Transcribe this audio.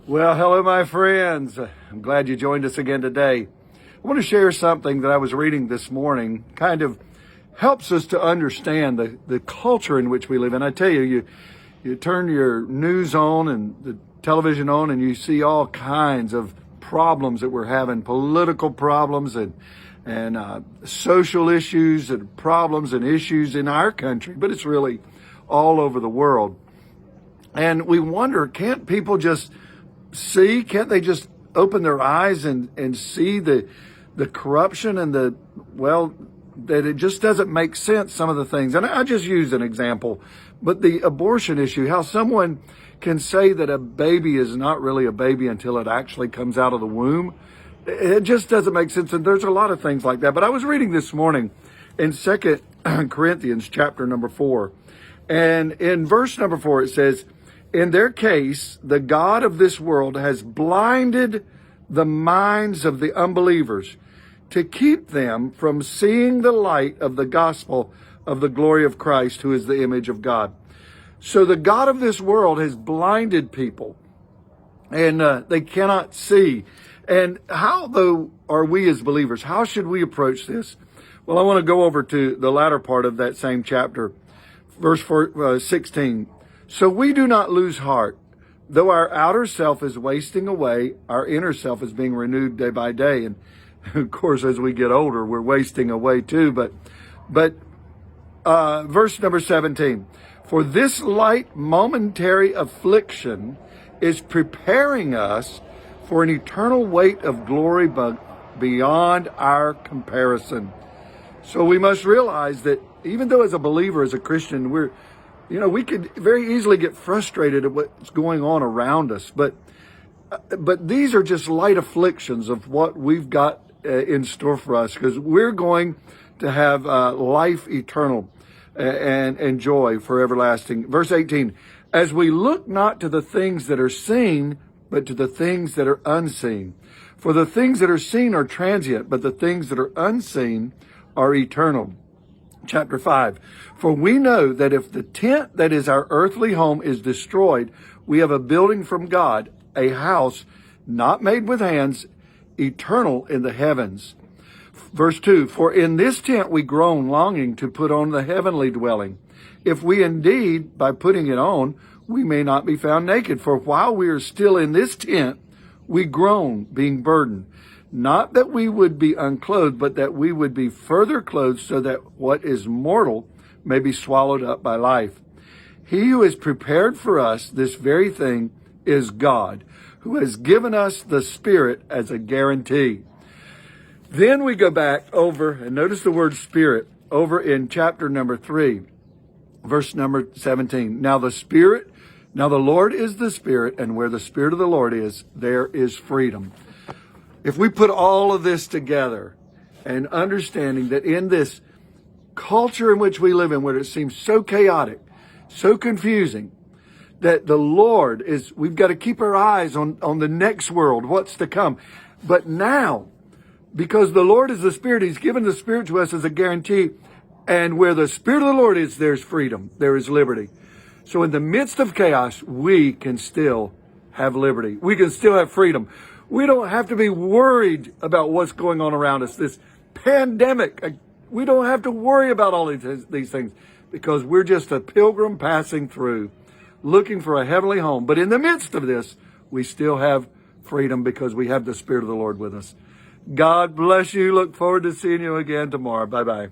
Well, hello, my friends. I'm glad you joined us again today. I want to share something that I was reading this morning, kind of helps us to understand the culture in which we live in. I tell you, you turn your news on and the television on and you see all kinds of problems that we're having, political problems and social issues and problems and issues in our country, but it's really all over the world. And we wonder, can't people just see? Can't they just open their eyes and see the corruption and that it just doesn't make sense, some of the things. And I just use an example, but the abortion issue, how someone can say that a baby is not really a baby until it actually comes out of the womb. It just doesn't make sense. And there's a lot of things like that. But I was reading this morning in 2 Corinthians chapter number 4. And in verse number 4, it says, "In their case, the God of this world has blinded the minds of the unbelievers to keep them from seeing the light of the gospel of the glory of Christ, who is the image of God." So the God of this world has blinded people and they cannot see. And how, though, are we as believers? How should we approach this? Well, I want to go over to the latter part of that same chapter, verse 16. "So we do not lose heart. Though our outer self is wasting away, our inner self is being renewed day by day." And of course, as we get older, we're wasting away too. But verse number 17, "For this light momentary affliction is preparing us for an eternal weight of glory beyond our comparison." So we must realize that even though as a believer, as a Christian, we could very easily get frustrated at what's going on around us. But these are just light afflictions of what we've got in store for us, because we're going to have life eternal and joy for everlasting. Verse 18, "As we look not to the things that are seen, but to the things that are unseen. For the things that are seen are transient, but the things that are unseen are eternal." Chapter 5, "For we know that if the tent that is our earthly home is destroyed, we have a building from God, a house not made with hands, eternal in the heavens." Verse 2, "For in this tent we groan, longing to put on the heavenly dwelling. If we indeed, by putting it on, we may not be found naked. For while we are still in this tent, we groan, being burdened. Not that we would be unclothed, but that we would be further clothed, so that what is mortal may be swallowed up by life. He who has prepared for us this very thing is God, who has given us the Spirit as a guarantee." Then we go back over and notice the word Spirit over in chapter number 3, verse number 17. Now the Lord is the Spirit, and where the Spirit of the Lord is, there is freedom." If we put all of this together and understanding that in this culture in which we live in, where it seems so chaotic, so confusing, that the Lord we've got to keep our eyes on the next world, what's to come. But now, because the Lord is the Spirit, He's given the Spirit to us as a guarantee. And where the Spirit of the Lord is, there's freedom, there is liberty. So in the midst of chaos, we can still have liberty. We can still have freedom. We don't have to be worried about what's going on around us. This pandemic, we don't have to worry about all these things, because we're just a pilgrim passing through, looking for a heavenly home. But in the midst of this, we still have freedom because we have the Spirit of the Lord with us. God bless you. Look forward to seeing you again tomorrow. Bye-bye.